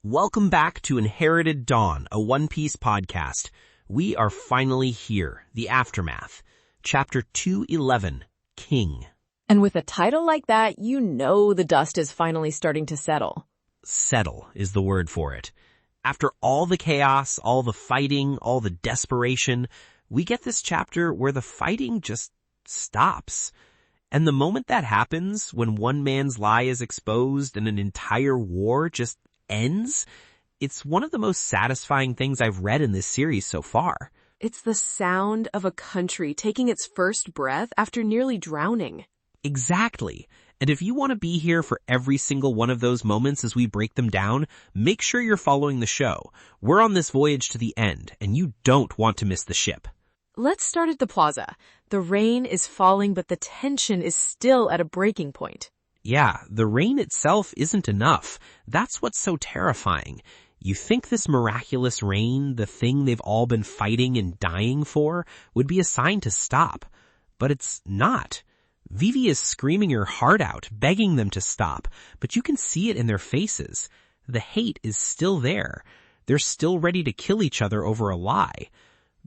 Welcome back to Inherited Dawn, a One Piece podcast. We are finally here, the aftermath. Chapter 211, King. And with a title like that, you know the dust is finally starting to settle. Settle is the word for it. After all the chaos, all the fighting, all the desperation, we get this chapter where the fighting just stops. And the moment that happens, when one man's lie is exposed and an entire war just ends, it's one of the most satisfying things I've read in this series so far. It's the sound of a country taking its first breath after nearly drowning. Exactly. And if you want to be here for every single one of those moments as we break them down, make sure you're following the show. We're on this voyage to the end, and you don't want to miss the ship. Let's start at the plaza. The rain is falling, but the tension is still at a breaking point. Yeah, the rain itself isn't enough. That's what's so terrifying. You think this miraculous rain, the thing they've all been fighting and dying for, would be a sign to stop. But it's not. Vivi is screaming her heart out, begging them to stop, but you can see it in their faces. The hate is still there. They're still ready to kill each other over a lie.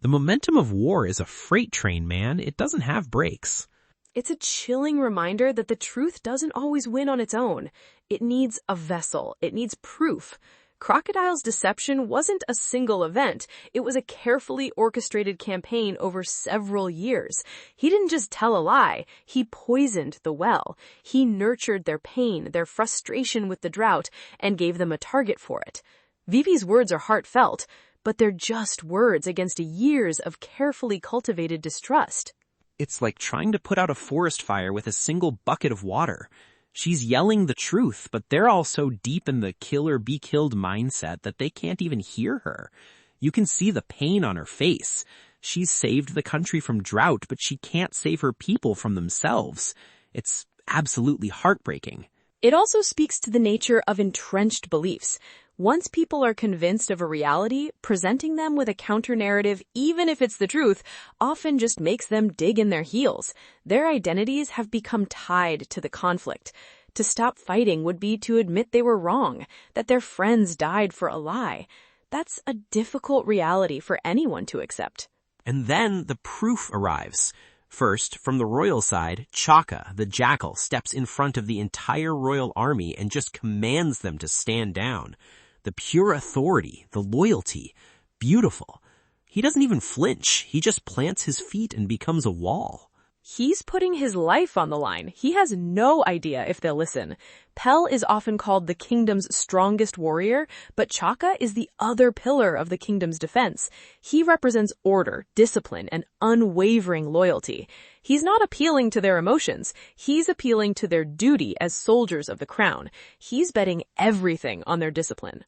The momentum of war is a freight train, man. It doesn't have brakes. It's a chilling reminder that the truth doesn't always win on its own. It needs a vessel. It needs proof. Crocodile's deception wasn't a single event. It was a carefully orchestrated campaign over several years. He didn't just tell a lie. He poisoned the well. He nurtured their pain, their frustration with the drought, and gave them a target for it. Vivi's words are heartfelt, but they're just words against years of carefully cultivated distrust. It's like trying to put out a forest fire with a single bucket of water. She's yelling the truth, but they're all so deep in the kill or be killed mindset that they can't even hear her. You can see the pain on her face. She's saved the country from drought, but she can't save her people from themselves. It's absolutely heartbreaking. It also speaks to the nature of entrenched beliefs. Once people are convinced of a reality, presenting them with a counter-narrative, even if it's the truth, often just makes them dig in their heels. Their identities have become tied to the conflict. To stop fighting would be to admit they were wrong, that their friends died for a lie. That's a difficult reality for anyone to accept. And then the proof arrives. First, from the royal side, Chaka, the jackal, steps in front of the entire royal army and just commands them to stand down. The pure authority, the loyalty, beautiful. He doesn't even flinch. He just plants his feet and becomes a wall. He's putting his life on the line. He has no idea if they'll listen. Pell is often called the kingdom's strongest warrior, but Chaka is the other pillar of the kingdom's defense. He represents order, discipline, and unwavering loyalty. He's not appealing to their emotions. He's appealing to their duty as soldiers of the crown. He's betting everything on their discipline.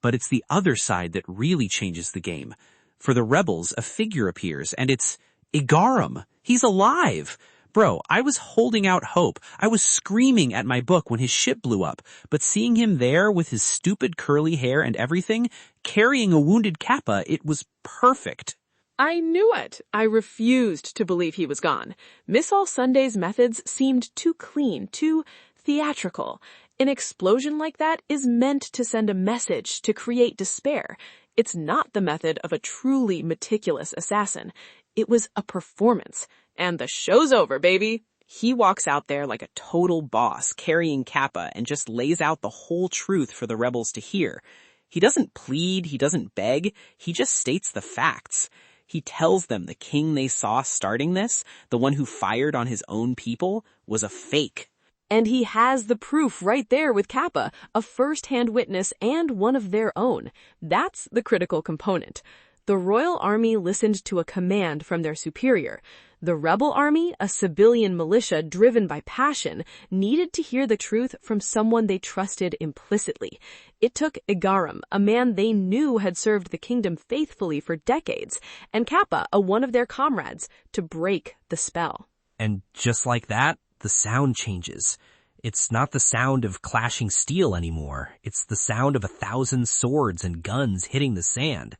But it's the other side that really changes the game. For the rebels, a figure appears, and it's Igaram. He's alive. Bro, I was holding out hope. I was screaming at my book when his ship blew up, but seeing him there with his stupid curly hair and everything, carrying a wounded Kappa, it was perfect. I knew it. I refused to believe he was gone. Miss All Sunday's methods seemed too clean, too theatrical. An explosion like that is meant to send a message, to create despair. It's not the method of a truly meticulous assassin. It was a performance. And the show's over, baby. He walks out there like a total boss, carrying Kappa, and just lays out the whole truth for the rebels to hear. He doesn't plead, he doesn't beg, he just states the facts. He tells them the king they saw starting this, the one who fired on his own people, was a fake. And he has the proof right there with Kappa, a first-hand witness and one of their own. That's the critical component. The royal army listened to a command from their superior. The rebel army, a civilian militia driven by passion, needed to hear the truth from someone they trusted implicitly. It took Igaram, a man they knew had served the kingdom faithfully for decades, and Kappa, one of their comrades, to break the spell. And just like that, the sound changes. It's not the sound of clashing steel anymore. It's the sound of 1,000 swords and guns hitting the sand.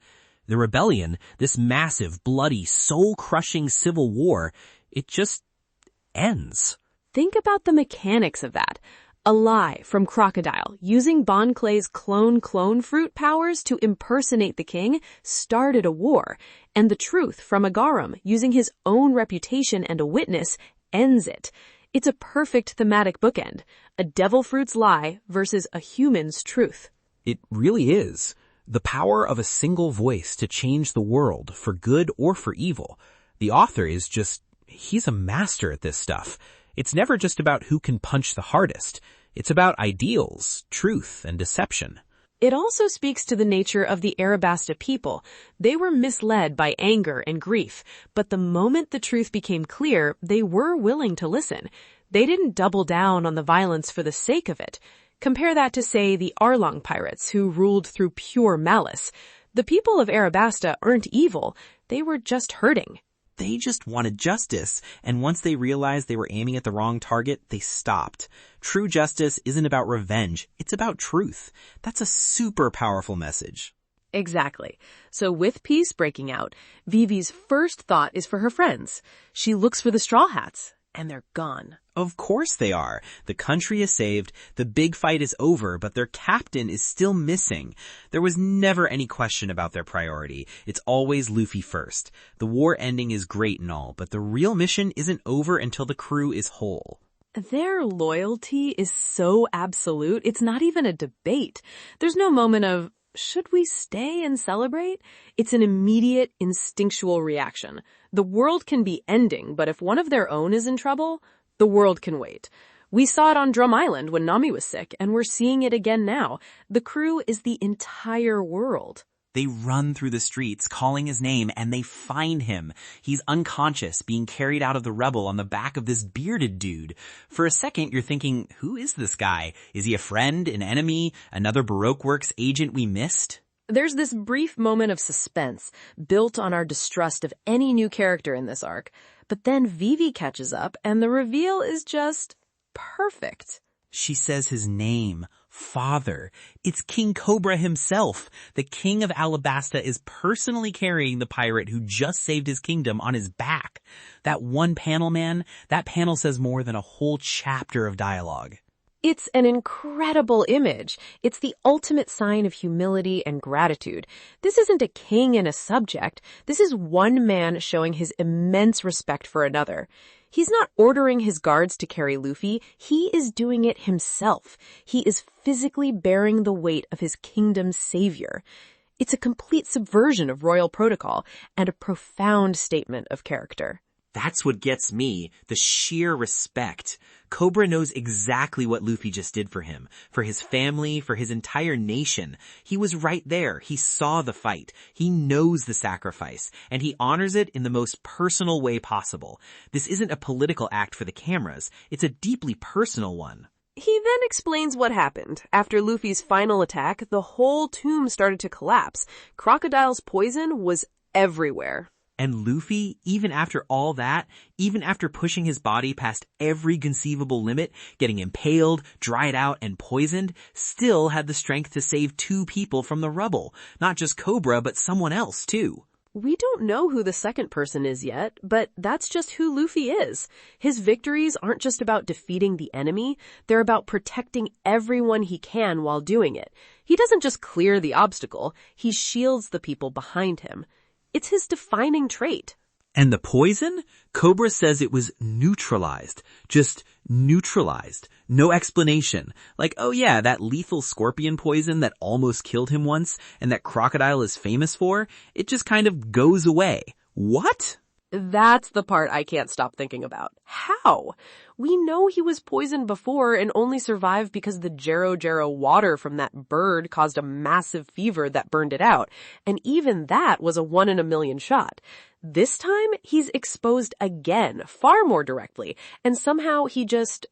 The rebellion, this massive, bloody, soul-crushing civil war, it just ends. Think about the mechanics of that. A lie from Crocodile, using Bon Clay's clone fruit powers to impersonate the king, started a war, and the truth from Igaram, using his own reputation and a witness, ends it. It's a perfect thematic bookend, a devil fruit's lie versus a human's truth. It really is. The power of a single voice to change the world for good or for evil. The author is he's a master at this stuff. It's never just about who can punch the hardest. It's about ideals, truth, and deception. It also speaks to the nature of the Arabasta people. They were misled by anger and grief, but the moment the truth became clear, they were willing to listen. They didn't double down on the violence for the sake of it. Compare that to, say, the Arlong pirates who ruled through pure malice. The people of Arabasta aren't evil. They were just hurting. They just wanted justice, and once they realized they were aiming at the wrong target, they stopped. True justice isn't about revenge, it's about truth. That's a super powerful message. Exactly. So with peace breaking out, Vivi's first thought is for her friends. She looks for the Straw Hats, and they're gone. Of course they are. The country is saved, the big fight is over, but their captain is still missing. There was never any question about their priority. It's always Luffy first. The war ending is great and all, but the real mission isn't over until the crew is whole. Their loyalty is so absolute, it's not even a debate. There's no moment of, should we stay and celebrate? It's an immediate, instinctual reaction. The world can be ending, but if one of their own is in trouble, the world can wait. We saw it on Drum Island when Nami was sick, and we're seeing it again now. The crew is the entire world. They run through the streets, calling his name, and they find him. He's unconscious, being carried out of the rubble on the back of this bearded dude. For a second, you're thinking, who is this guy? Is he a friend, an enemy, another Baroque Works agent we missed? There's this brief moment of suspense, built on our distrust of any new character in this arc. But then Vivi catches up, and the reveal is just perfect. She says his name, Father. It's King Cobra himself. The king of Alabasta is personally carrying the pirate who just saved his kingdom on his back. That one panel, man, that panel says more than a whole chapter of dialogue. It's an incredible image. It's the ultimate sign of humility and gratitude. This isn't a king and a subject. This is one man showing his immense respect for another. He's not ordering his guards to carry Luffy. He is doing it himself. He is physically bearing the weight of his kingdom's savior. It's a complete subversion of royal protocol and a profound statement of character. That's what gets me, the sheer respect. Cobra knows exactly what Luffy just did for him, for his family, for his entire nation. He was right there. He saw the fight. He knows the sacrifice, and he honors it in the most personal way possible. This isn't a political act for the cameras. It's a deeply personal one. He then explains what happened. After Luffy's final attack, the whole tomb started to collapse. Crocodile's poison was everywhere. And Luffy, even after all that, even after pushing his body past every conceivable limit, getting impaled, dried out, and poisoned, still had the strength to save 2 people from the rubble. Not just Cobra, but someone else, too. We don't know who the second person is yet, but that's just who Luffy is. His victories aren't just about defeating the enemy, they're about protecting everyone he can while doing it. He doesn't just clear the obstacle, he shields the people behind him. It's his defining trait. And the poison? Cobra says it was neutralized. Just neutralized. No explanation. Like, oh yeah, that lethal scorpion poison that almost killed him once and that Crocodile is famous for, it just kind of goes away. What? That's the part I can't stop thinking about. How? We know he was poisoned before and only survived because the Jero water from that bird caused a massive fever that burned it out. And even that was a 1 in a million shot. This time, he's exposed again, far more directly, and somehow he just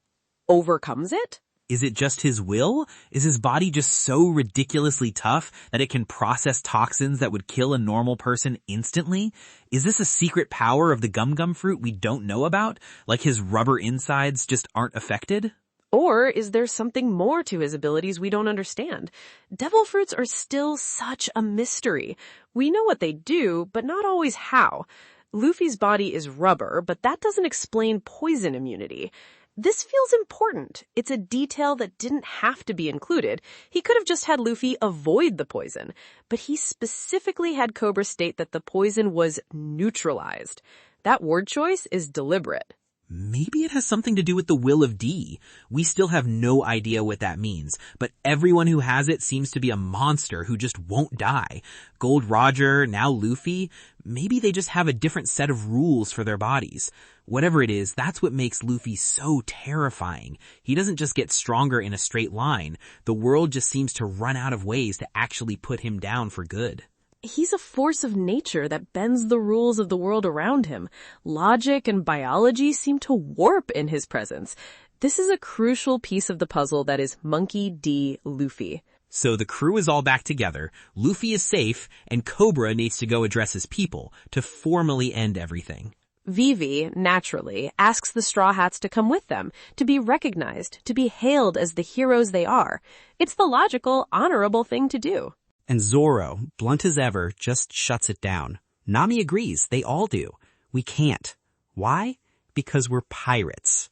overcomes it? Is it just his will? Is his body just so ridiculously tough that it can process toxins that would kill a normal person instantly? Is this a secret power of the gum fruit we don't know about? Like his rubber insides just aren't affected? Or is there something more to his abilities we don't understand? Devil fruits are still such a mystery. We know what they do, but not always how. Luffy's body is rubber, but that doesn't explain poison immunity. This feels important. It's a detail that didn't have to be included. He could have just had Luffy avoid the poison, but he specifically had Cobra state that the poison was neutralized. That word choice is deliberate. Maybe it has something to do with the will of D. We still have no idea what that means, but everyone who has it seems to be a monster who just won't die. Gold Roger, now Luffy, maybe they just have a different set of rules for their bodies. Whatever it is, that's what makes Luffy so terrifying. He doesn't just get stronger in a straight line. The world just seems to run out of ways to actually put him down for good. He's a force of nature that bends the rules of the world around him. Logic and biology seem to warp in his presence. This is a crucial piece of the puzzle that is Monkey D. Luffy. So the crew is all back together, Luffy is safe, and Cobra needs to go address his people to formally end everything. Vivi, naturally, asks the Straw Hats to come with them, to be recognized, to be hailed as the heroes they are. It's the logical, honorable thing to do. And Zoro, blunt as ever, just shuts it down. Nami agrees, they all do. We can't. Why? Because we're pirates.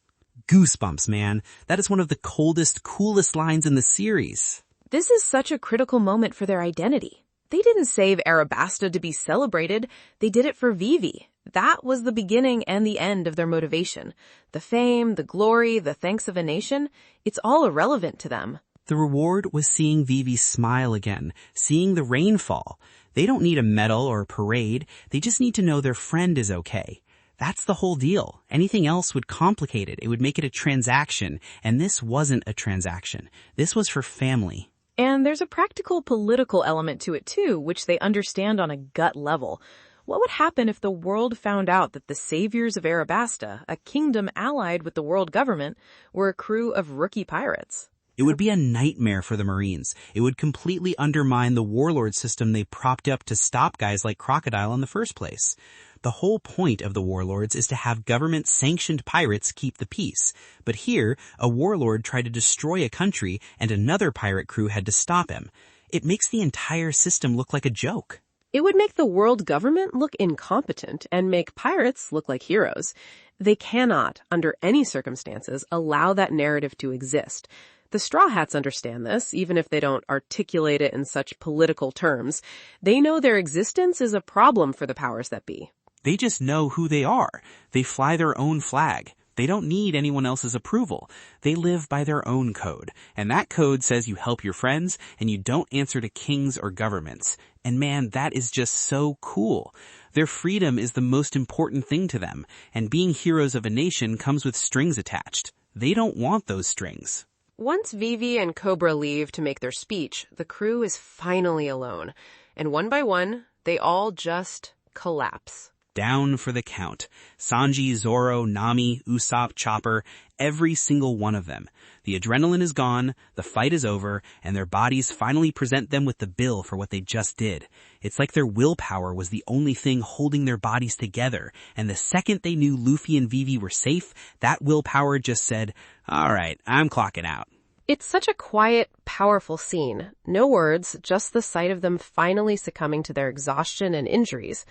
Goosebumps, man. That is one of the coldest, coolest lines in the series. This is such a critical moment for their identity. They didn't save Arabasta to be celebrated. They did it for Vivi. That was the beginning and the end of their motivation. The fame, the glory, the thanks of a nation, it's all irrelevant to them. The reward was seeing Vivi smile again, seeing the rain fall. They don't need a medal or a parade. They just need to know their friend is okay. That's the whole deal. Anything else would complicate it. It would make it a transaction. And this wasn't a transaction. This was for family. And there's a practical political element to it too, which they understand on a gut level. What would happen if the world found out that the saviors of Arabasta, a kingdom allied with the world government, were a crew of rookie pirates? It would be a nightmare for the Marines. It would completely undermine the warlord system they propped up to stop guys like Crocodile in the first place. The whole point of the warlords is to have government-sanctioned pirates keep the peace. But here, a warlord tried to destroy a country and another pirate crew had to stop him. It makes the entire system look like a joke. It would make the world government look incompetent and make pirates look like heroes. They cannot, under any circumstances, allow that narrative to exist. The Straw Hats understand this, even if they don't articulate it in such political terms. They know their existence is a problem for the powers that be. They just know who they are. They fly their own flag. They don't need anyone else's approval. They live by their own code. And that code says you help your friends and you don't answer to kings or governments. And man, that is just so cool. Their freedom is the most important thing to them. And being heroes of a nation comes with strings attached. They don't want those strings. Once Vivi and Cobra leave to make their speech, the crew is finally alone. And one by one, they all just collapse. Down for the count. Sanji, Zoro, Nami, Usopp, Chopper, every single one of them. The adrenaline is gone, the fight is over, and their bodies finally present them with the bill for what they just did. It's like their willpower was the only thing holding their bodies together, and the second they knew Luffy and Vivi were safe, that willpower just said, all right, I'm clocking out. It's such a quiet, powerful scene. No words, just the sight of them finally succumbing to their exhaustion and injuries.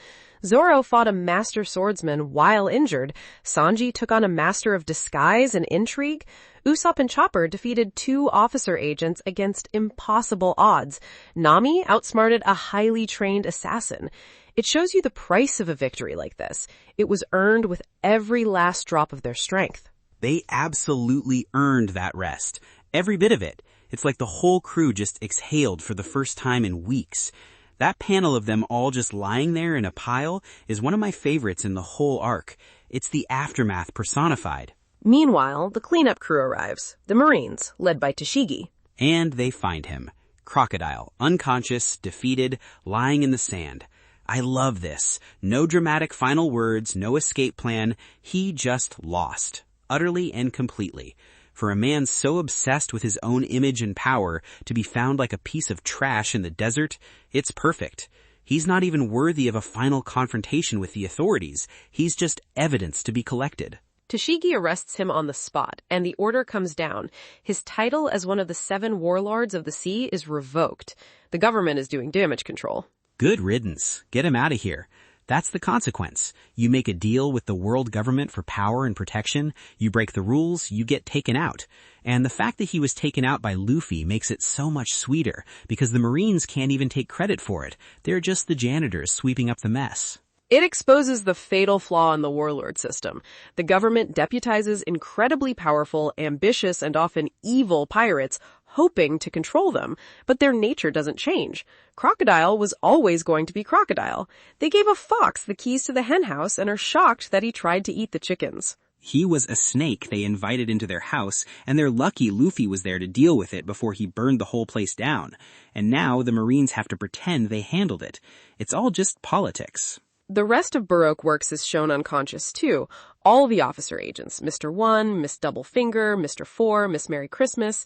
Zoro fought a master swordsman while injured. Sanji took on a master of disguise and intrigue. Usopp and Chopper defeated 2 officer agents against impossible odds. Nami outsmarted a highly trained assassin. It shows you the price of a victory like this. It was earned with every last drop of their strength. They absolutely earned that rest. Every bit of it. It's like the whole crew just exhaled for the first time in weeks. That panel of them all just lying there in a pile is one of my favorites in the whole arc. It's the aftermath personified. Meanwhile, the cleanup crew arrives. The Marines, led by Tashigi. And they find him. Crocodile, unconscious, defeated, lying in the sand. I love this. No dramatic final words, no escape plan. He just lost. Utterly and completely. For a man so obsessed with his own image and power to be found like a piece of trash in the desert, it's perfect. He's not even worthy of a final confrontation with the authorities. He's just evidence to be collected. Tashigi arrests him on the spot, and the order comes down. His title as one of the 7 warlords of the sea is revoked. The government is doing damage control. Good riddance. Get him out of here. That's the consequence. You make a deal with the world government for power and protection, you break the rules, you get taken out. And the fact that he was taken out by Luffy makes it so much sweeter, because the Marines can't even take credit for it. They're just the janitors sweeping up the mess. It exposes the fatal flaw in the warlord system. The government deputizes incredibly powerful, ambitious, and often evil pirates, hoping to control them, but their nature doesn't change. Crocodile was always going to be Crocodile. They gave a fox the keys to the henhouse and are shocked that he tried to eat the chickens. He was a snake they invited into their house, and they're lucky Luffy was there to deal with it before he burned the whole place down. And now the Marines have to pretend they handled it. It's all just politics. The rest of Baroque Works is shown unconscious, too. All the officer agents, Mr. 1, Miss Double Finger, Mr. 4, Miss Merry Christmas.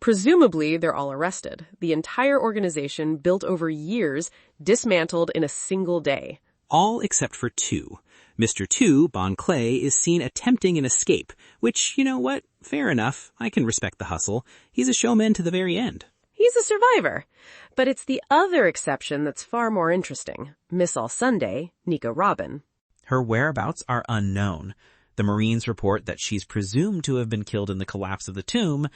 Presumably, they're all arrested. The entire organization, built over years, dismantled in a single day. All except for 2. Mr. 2, Bon Clay, is seen attempting an escape, which, you know what, fair enough. I can respect the hustle. He's a showman to the very end. He's a survivor. But it's the other exception that's far more interesting. Miss All Sunday, Franky Robin. Her whereabouts are unknown. The Marines report that she's presumed to have been killed in the collapse of the tomb.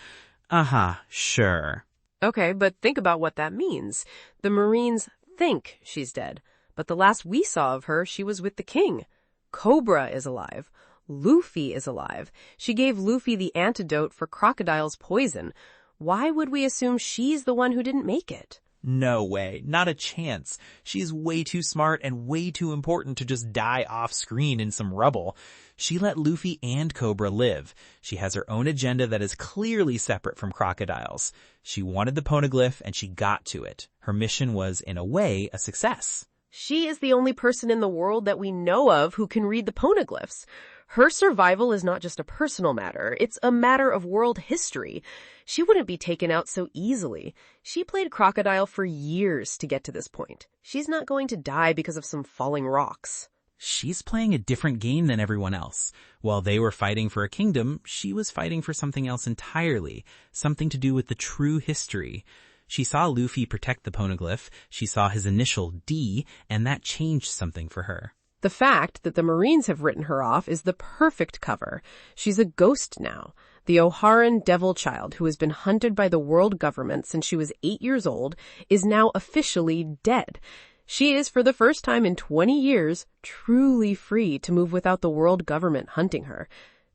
Sure. Okay, but think about what that means. The Marines think she's dead. But the last we saw of her, she was with the king. Cobra is alive. Luffy is alive. She gave Luffy the antidote for Crocodile's poison. Why would we assume she's the one who didn't make it? No way. Not a chance. She's way too smart and way too important to just die off screen in some rubble. She let Luffy and Cobra live. She has her own agenda that is clearly separate from Crocodile's. She wanted the poneglyph and she got to it. Her mission was, in a way, a success. She is the only person in the world that we know of who can read the poneglyphs. Her survival is not just a personal matter, it's a matter of world history. She wouldn't be taken out so easily. She played Crocodile for years to get to this point. She's not going to die because of some falling rocks. She's playing a different game than everyone else. While they were fighting for a kingdom, she was fighting for something else entirely, something to do with the true history. She saw Luffy protect the poneglyph, she saw his initial D, and that changed something for her. The fact that the Marines have written her off is the perfect cover. She's a ghost now. The O'Haran devil child, who has been hunted by the world government since she was 8 years old, is now officially dead. She is, for the first time in 20 years, truly free to move without the world government hunting her.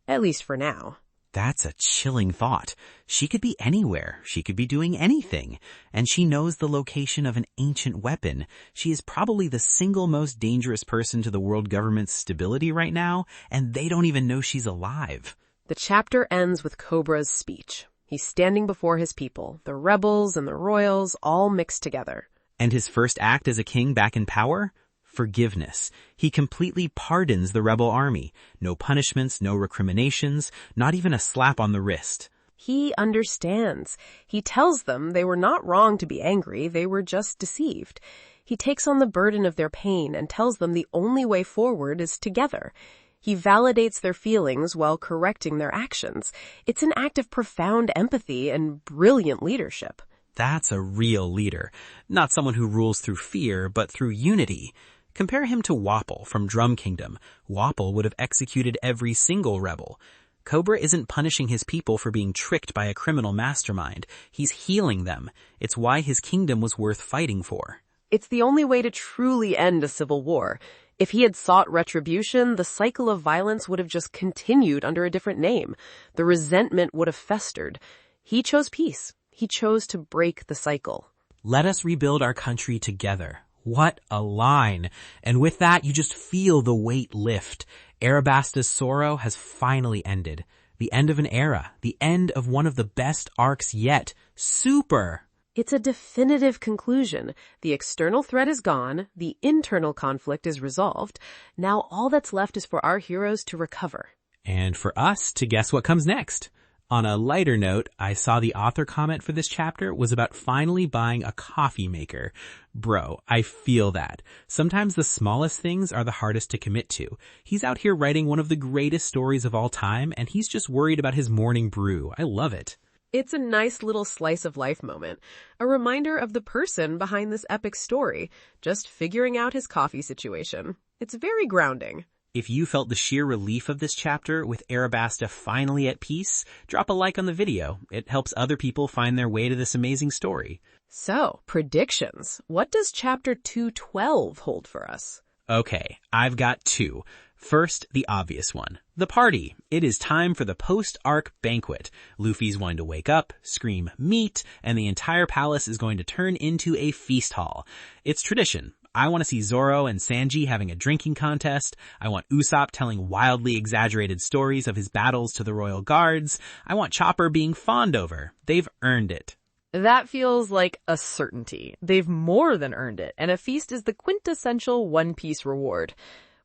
At least for now. That's a chilling thought. She could be anywhere. She could be doing anything. And she knows the location of an ancient weapon. She is probably the single most dangerous person to the world government's stability right now, and they don't even know she's alive. The chapter ends with Cobra's speech. He's standing before his people, the rebels and the royals, all mixed together. And his first act as a king back in power? Forgiveness. He completely pardons the rebel army. No punishments, no recriminations, not even a slap on the wrist. He understands. He tells them they were not wrong to be angry, they were just deceived. He takes on the burden of their pain and tells them the only way forward is together. He validates their feelings while correcting their actions. It's an act of profound empathy and brilliant leadership. That's a real leader. Not someone who rules through fear, but through unity. Compare him to Wapol from Drum Kingdom. Wapol would have executed every single rebel. Cobra isn't punishing his people for being tricked by a criminal mastermind. He's healing them. It's why his kingdom was worth fighting for. It's the only way to truly end a civil war. If he had sought retribution, the cycle of violence would have just continued under a different name. The resentment would have festered. He chose peace. He chose to break the cycle. Let us rebuild our country together. What a line. And with that, you just feel the weight lift. Arabasta's sorrow has finally ended. The end of an era. The end of one of the best arcs yet. Super! It's a definitive conclusion. The external threat is gone. The internal conflict is resolved. Now all that's left is for our heroes to recover. And for us to guess what comes next. On a lighter note, I saw the author comment for this chapter was about finally buying a coffee maker. Bro, I feel that. Sometimes the smallest things are the hardest to commit to. He's out here writing one of the greatest stories of all time, and he's just worried about his morning brew. I love it. It's a nice little slice of life moment, a reminder of the person behind this epic story, just figuring out his coffee situation. It's very grounding. If you felt the sheer relief of this chapter with Arabasta finally at peace, drop a like on the video. It helps other people find their way to this amazing story. So, predictions. What does chapter 212 hold for us? Okay, I've got two. First, the obvious one. The party. It is time for the post-arc banquet. Luffy's going to wake up, scream meat, and the entire palace is going to turn into a feast hall. It's tradition. I want to see Zoro and Sanji having a drinking contest. I want Usopp telling wildly exaggerated stories of his battles to the royal guards. I want Chopper being fawned over. They've earned it. That feels like a certainty. They've more than earned it, and a feast is the quintessential One Piece reward.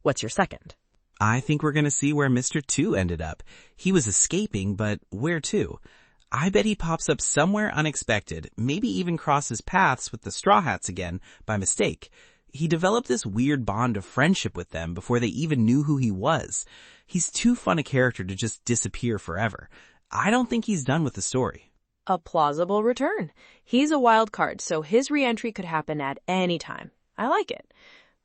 What's your second? I think we're going to see where Mr. 2 ended up. He was escaping, but where to? I bet he pops up somewhere unexpected, maybe even crosses paths with the Straw Hats again by mistake. He developed this weird bond of friendship with them before they even knew who he was. He's too fun a character to just disappear forever. I don't think he's done with the story. A plausible return. He's a wild card, so his re-entry could happen at any time. I like it.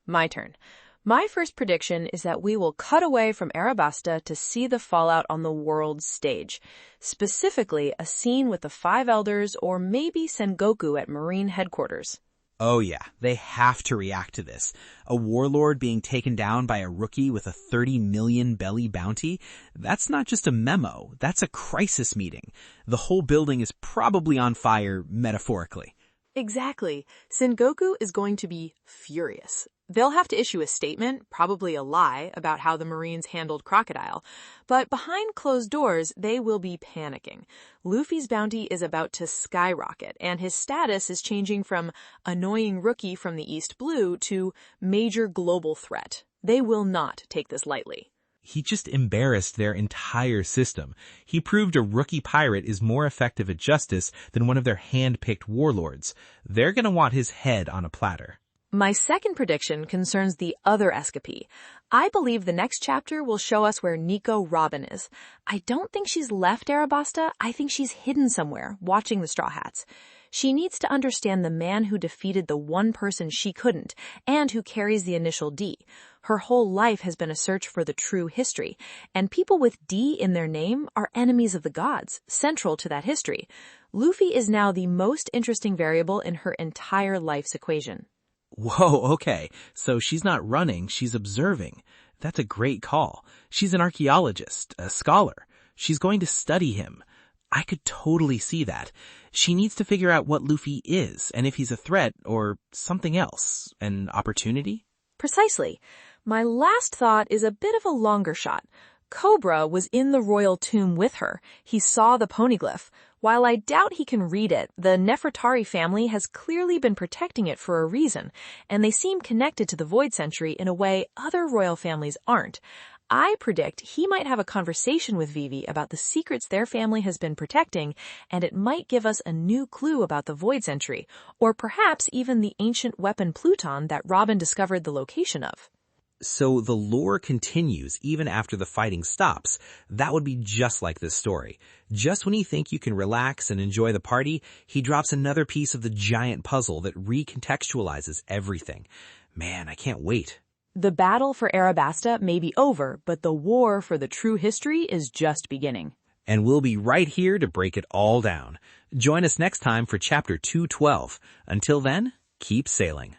My turn. My first prediction is that we will cut away from Arabasta to see the fallout on the world's stage. Specifically, a scene with the Five Elders or maybe Sengoku at Marine headquarters. Oh yeah, they have to react to this. A warlord being taken down by a rookie with a 30 million belly bounty? That's not just a memo, that's a crisis meeting. The whole building is probably on fire, metaphorically. Exactly. Sengoku is going to be furious. They'll have to issue a statement, probably a lie, about how the Marines handled Crocodile. But behind closed doors, they will be panicking. Luffy's bounty is about to skyrocket, and his status is changing from annoying rookie from the East Blue to major global threat. They will not take this lightly. He just embarrassed their entire system. He proved a rookie pirate is more effective at justice than one of their hand-picked warlords. They're gonna want his head on a platter. My second prediction concerns the other escapee. I believe the next chapter will show us where Nico Robin is. I don't think she's left Arabasta. I think she's hidden somewhere, watching the Straw Hats. She needs to understand the man who defeated the one person she couldn't, and who carries the initial D. Her whole life has been a search for the true history, and people with D in their name are enemies of the gods, central to that history. Luffy is now the most interesting variable in her entire life's equation. Whoa, okay. So she's not running, she's observing. That's a great call. She's an archaeologist, a scholar. She's going to study him. I could totally see that. She needs to figure out what Luffy is, and if he's a threat or something else. An opportunity? Precisely. My last thought is a bit of a longer shot. Cobra was in the royal tomb with her. He saw the poneglyph. While I doubt he can read it, the Nefertari family has clearly been protecting it for a reason, and they seem connected to the Void Century in a way other royal families aren't. I predict he might have a conversation with Vivi about the secrets their family has been protecting, and it might give us a new clue about the Void Century, or perhaps even the ancient weapon Pluton that Robin discovered the location of. So the lore continues even after the fighting stops. That would be just like this story. Just when you think you can relax and enjoy the party, he drops another piece of the giant puzzle that recontextualizes everything. Man, I can't wait. The battle for Arabasta may be over, but the war for the true history is just beginning. And we'll be right here to break it all down. Join us next time for Chapter 212. Until then, keep sailing.